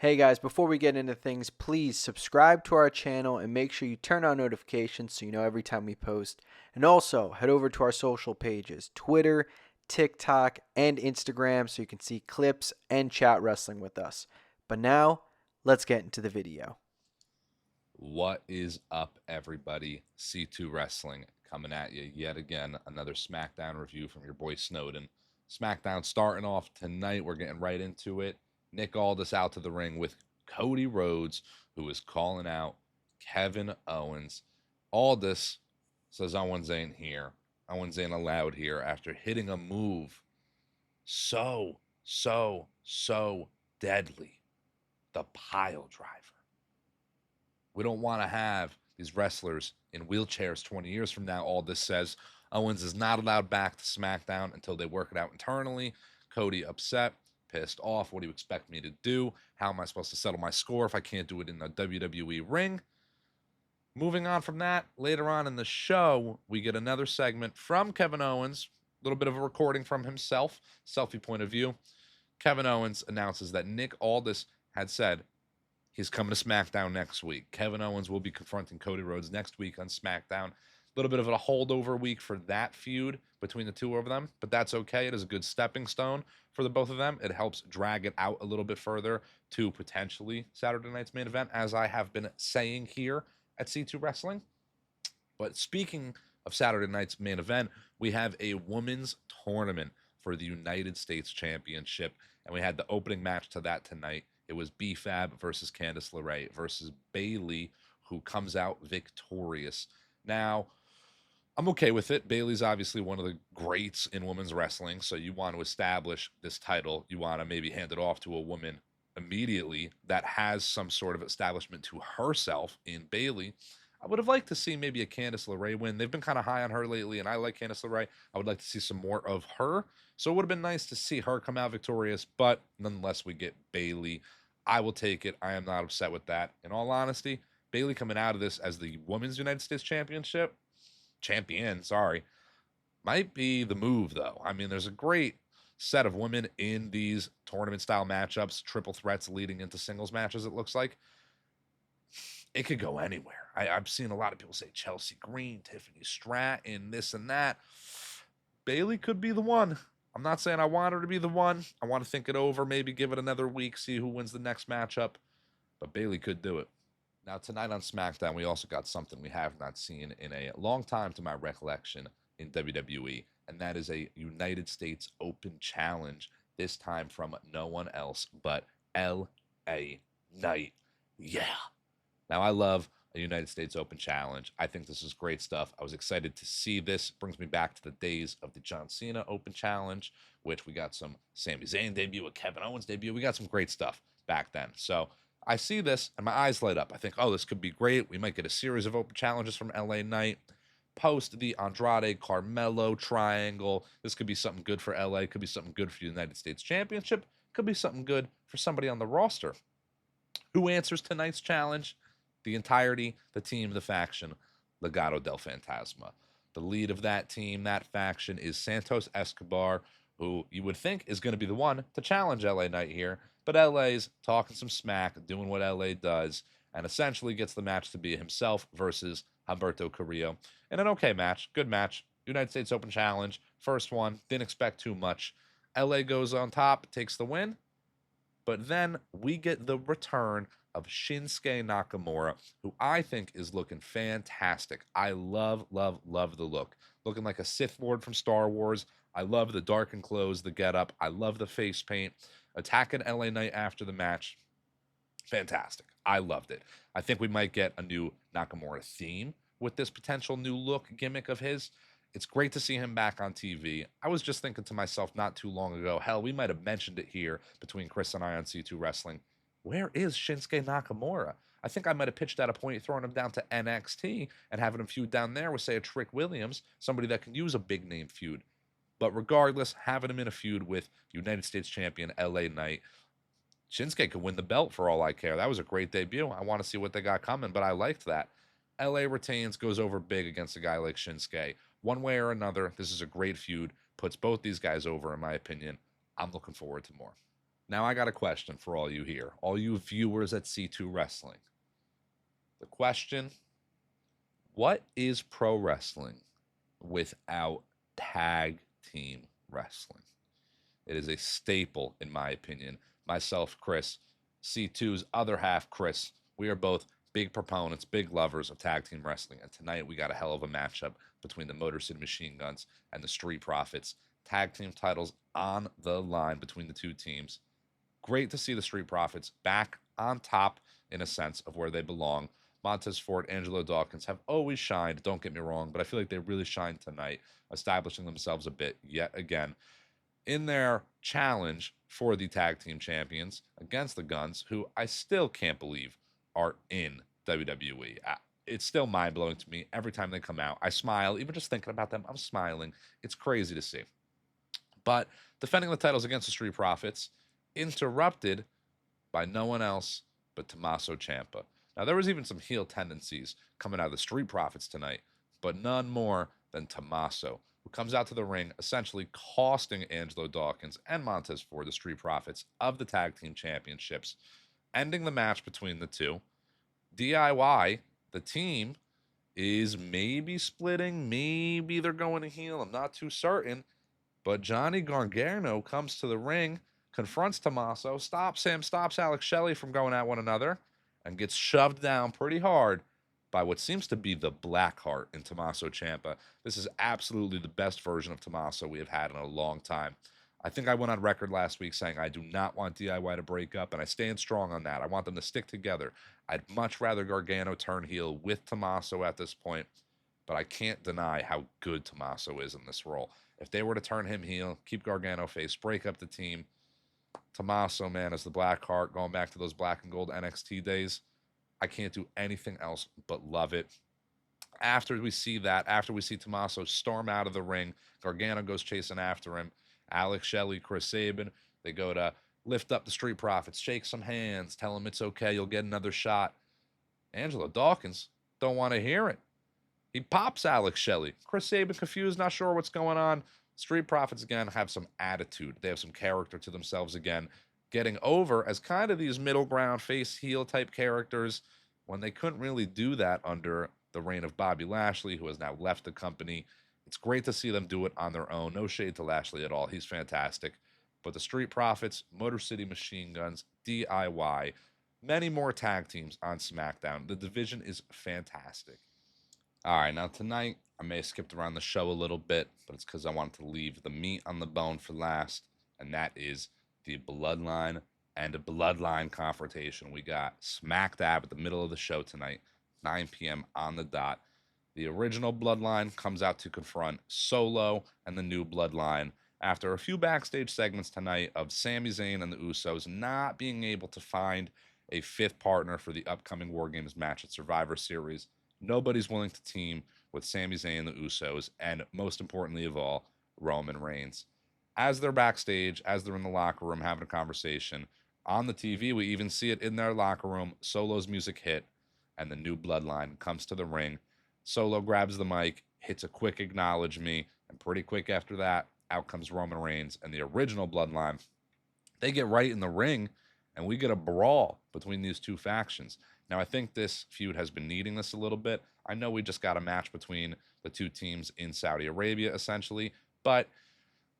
Hey guys, before we get into things, please subscribe to our channel and make sure you turn on notifications so you know every time we post. And also, head over to our social pages, Twitter, TikTok, and Instagram so you can see clips and chat wrestling with us. But now, let's get into the video. What is up, everybody? C2 Wrestling coming at you yet again. Another Smackdown review from your boy Snowden. Smackdown starting off tonight. We're getting right into it. Nick Aldis out to the ring with Cody Rhodes, who is calling out Kevin Owens. Aldis says Owens ain't here. Owens ain't allowed here after hitting a move so deadly. The pile driver. We don't want to have these wrestlers in wheelchairs 20 years from now. All this says Owens is not allowed back to SmackDown until they work it out internally. Cody upset, pissed off. What do you expect me to do? How am I supposed to settle my score if I can't do it in the WWE ring? Moving on from that, later on in the show, we get another segment from Kevin Owens, a little bit of a recording from himself, selfie point of view. Kevin Owens announces that Nick Aldis had said he's coming to SmackDown next week. Kevin Owens will be confronting Cody Rhodes next week on SmackDown. A little bit of a holdover week for that feud between the two of them, but that's okay. It is a good stepping stone for the both of them. It helps drag it out a little bit further to potentially Saturday night's main event, as I have been saying here at C2 Wrestling. But speaking of Saturday night's main event, we have a women's tournament for the United States Championship, and we had the opening match to that tonight. It was B-Fab versus Candice LeRae versus Bayley, who comes out victorious. Now, I'm okay with it. Bayley's obviously one of the greats in women's wrestling, so you want to establish this title. You want to maybe hand it off to a woman immediately that has some sort of establishment to herself in Bayley. I would have liked to see maybe a Candice LeRae win. They've been kind of high on her lately, and I like Candice LeRae. I would like to see some more of her. So it would have been nice to see her come out victorious, but nonetheless, we get Bayley. I will take it. I am not upset with that. In all honesty, Bayley coming out of this as the Women's United States champion, sorry, might be the move, though. I mean, there's a great set of women in these tournament style matchups, triple threats leading into singles matches, it looks like. It could go anywhere. I've seen a lot of people say Chelsea Green, Tiffany Stratton, this and that. Bayley could be the one. I'm not saying I want her to be the one. I want to think it over, maybe give it another week, see who wins the next matchup. But Bayley could do it. Now, tonight on SmackDown, we also got something we have not seen in a long time to my recollection in WWE, and that is a United States Open Challenge, this time from no one else but L.A. Knight. Yeah. Now, I love a United States Open Challenge. I think this is great stuff. I was excited to see this. Brings me back to the days of the John Cena Open Challenge, which we got some Sami Zayn debut, a Kevin Owens debut. We got some great stuff back then. So I see this and my eyes light up. I think, oh, this could be great. We might get a series of Open Challenges from LA Knight. Post the Andrade Carmelo triangle. This could be something good for LA. Could be something good for the United States Championship. Could be something good for somebody on the roster. Who answers tonight's challenge? The entirety, the team, the faction, Legado del Fantasma. The lead of that team, that faction, is Santos Escobar, who you would think is going to be the one to challenge LA Knight here. But LA's talking some smack, doing what LA does, and essentially gets the match to be himself versus Humberto Carrillo. In an okay match, good match. United States Open Challenge, first one, didn't expect too much. LA goes on top, takes the win. But then we get the return of Shinsuke Nakamura, who I think is looking fantastic. I love the look. Looking like a Sith Lord from Star Wars. I love the darkened clothes, the getup. I love the face paint. Attacking LA Knight after the match. Fantastic. I loved it. I think we might get a new Nakamura theme with this potential new look gimmick of his. It's great to see him back on TV. I was just thinking to myself not too long ago, hell, we might have mentioned it here between Chris and I on C2 Wrestling. Where is Shinsuke Nakamura? I think I might have pitched at a point throwing him down to NXT and having him feud down there with, say, a Trick Williams, somebody that can use a big name feud. But regardless, having him in a feud with United States champion LA Knight, Shinsuke could win the belt for all I care. That was a great debut. I want to see what they got coming, but I liked that. LA retains, goes over big against a guy like Shinsuke. One way or another, this is a great feud. Puts both these guys over, in my opinion. I'm looking forward to more. Now, I got a question for all you here, all you viewers at C2 Wrestling. The question: what is pro wrestling without tag team wrestling? It is a staple, in my opinion. Myself, Chris, C2's other half, Chris, we are both big proponents, big lovers of tag team wrestling. And tonight we got a hell of a matchup between the Motor City Machine Guns and the Street Profits. Tag team titles on the line between the two teams. Great to see the Street Profits back on top, in a sense, of where they belong. Montez Ford, Angelo Dawkins have always shined, don't get me wrong, but I feel like they really shined tonight, establishing themselves a bit yet again in their challenge for the tag team champions against the Guns, who I still can't believe are in WWE. It's still mind blowing to me every time they come out. I smile, even just thinking about them. I'm smiling. It's crazy to see. But defending the titles against the Street Profits, interrupted by no one else but Tommaso Ciampa. Now, there was even some heel tendencies coming out of the Street Profits tonight, but none more than Tommaso, who comes out to the ring, essentially costing Angelo Dawkins and Montez Ford, the Street Profits, of the Tag Team Championships, ending the match between the two. DIY, the team, is maybe splitting, maybe they're going to heel. I'm not too certain. But Johnny Gargano comes to the ring, confronts Tommaso, stops him, stops Alex Shelley from going at one another, and gets shoved down pretty hard by what seems to be the Blackheart in Tommaso Ciampa. This is absolutely the best version of Tommaso we have had in a long time. I think I went on record last week saying I do not want DIY to break up, and I stand strong on that. I want them to stick together. I'd much rather Gargano turn heel with Tommaso at this point, but I can't deny how good Tommaso is in this role. If they were to turn him heel, keep Gargano face, break up the team, Tommaso, man, as the Black Heart, going back to those black and gold NXT days, I can't do anything else but love it. After we see that, after we see Tommaso storm out of the ring, Gargano goes chasing after him. Alex Shelley, Chris Sabin, they go to lift up the Street Profits, shake some hands, tell him it's okay, you'll get another shot. Angelo Dawkins don't want to hear it. He pops Alex Shelley. Chris Sabin confused, not sure what's going on. Street Profits again have some attitude. They have some character to themselves again, getting over as kind of these middle ground face heel type characters when they couldn't really do that under the reign of Bobby Lashley, who has now left the company. It's great to see them do it on their own. No shade to Lashley at all. He's fantastic. But the Street Profits, Motor City Machine Guns, DIY, many more tag teams on SmackDown. The division is fantastic. All right, now tonight I may have skipped around the show a little bit, but it's because I wanted to leave the meat on the bone for last, and that is the Bloodline and a Bloodline confrontation. We got smack dab at the middle of the show tonight, 9 p.m. on the dot. The original Bloodline comes out to confront Solo and the new Bloodline after a few backstage segments tonight of Sami Zayn and the Usos not being able to find a fifth partner for the upcoming War Games match at Survivor Series. Nobody's willing to team with Sami Zayn and the Usos, and most importantly of all, Roman Reigns. As they're backstage, as they're in the locker room having a conversation, on the TV, we even see it in their locker room. Solo's music hit, and the new Bloodline comes to the ring. Solo grabs the mic, hits a quick acknowledge me, and pretty quick after that, out comes Roman Reigns and the original Bloodline. They get right in the ring, and we get a brawl between these two factions. Now, I think this feud has been needing this a little bit. I know we just got a match between the two teams in Saudi Arabia, essentially, but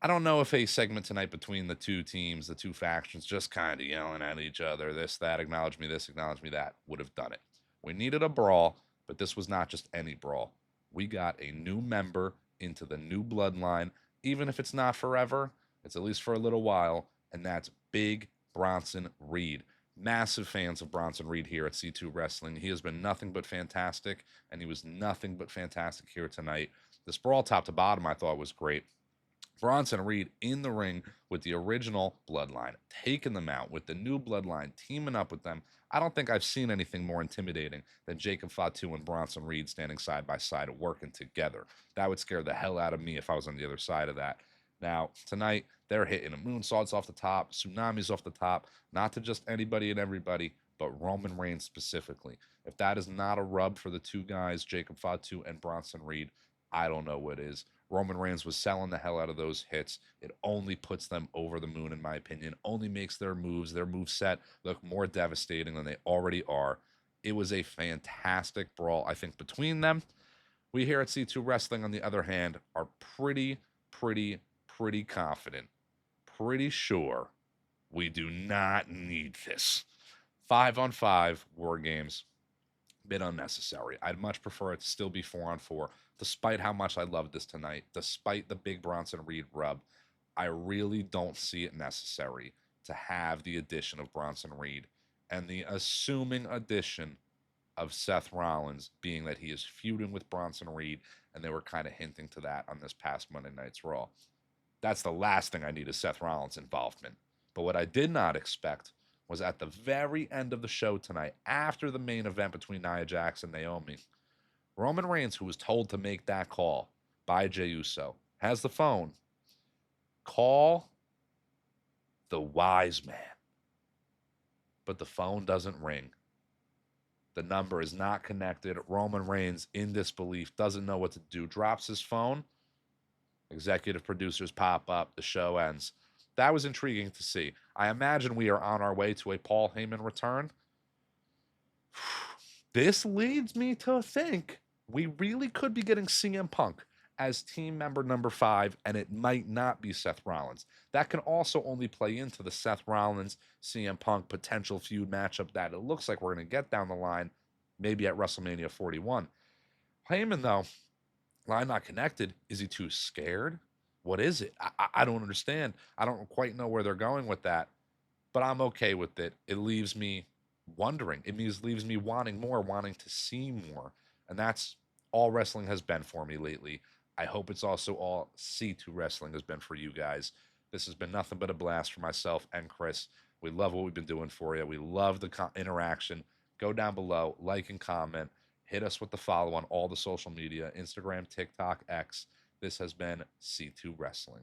I don't know if a segment tonight between the two teams, the two factions, just kind of yelling at each other, this, that, acknowledge me this, acknowledge me that, would have done it. We needed a brawl, but this was not just any brawl. We got a new member into the new Bloodline, even if it's not forever, it's at least for a little while, and that's Big Bronson Reed. Massive fans of Bronson Reed here at C2 Wrestling. He has been nothing but fantastic, and he was nothing but fantastic here tonight. This brawl top to bottom I thought was great. Bronson Reed in the ring with the original Bloodline, taking them out with the new Bloodline, teaming up with them. I don't think I've seen anything more intimidating than Jacob Fatu and Bronson Reed standing side by side working together. That would scare the hell out of me if I was on the other side of that. Now, tonight, they're hitting a moonsaults off the top, tsunamis off the top, not to just anybody and everybody, but Roman Reigns specifically. If that is not a rub for the two guys, Jacob Fatu and Bronson Reed, I don't know what is. Roman Reigns was selling the hell out of those hits. It only puts them over the moon, in my opinion. Only makes their moves, their move set, look more devastating than they already are. It was a fantastic brawl, I think, between them. We here at C2 Wrestling, on the other hand, are pretty confident, pretty sure we do not need this. 5-on-5 war games, bit unnecessary. I'd much prefer it to still be 4-on-4, despite how much I loved this tonight, despite the big Bronson Reed rub. I really don't see it necessary to have the addition of Bronson Reed and the assuming addition of Seth Rollins, being that he is feuding with Bronson Reed, and they were kind of hinting to that on this past Monday Night's Raw. That's the last thing I need is Seth Rollins' involvement. But what I did not expect was at the very end of the show tonight, after the main event between Nia Jax and Naomi, Roman Reigns, who was told to make that call by Jey Uso, has the phone. Call the wise man. But the phone doesn't ring. The number is not connected. Roman Reigns, in disbelief, doesn't know what to do, drops his phone. Executive producers pop up. The show ends. That was intriguing to see. I imagine we are on our way to a Paul Heyman return. This leads me to think we really could be getting CM Punk as team member number 5, and it might not be Seth Rollins. That can also only play into the Seth Rollins CM Punk potential feud matchup that it looks like we're going to get down the line, maybe at WrestleMania 41. Heyman, though, line not connected. Is he too scared? What is it? I don't understand. I don't quite know where they're going with that, but I'm okay with it. It leaves me wondering. Leaves me wanting more, wanting to see more. And that's all wrestling has been for me lately. I hope it's also all C2 Wrestling has been for you guys. This has been nothing but a blast for myself and Chris. We love what we've been doing for you. We love the interaction. Go down below, like and comment. Hit us with the follow on all the social media, Instagram, TikTok, X. This has been C2 Wrestling.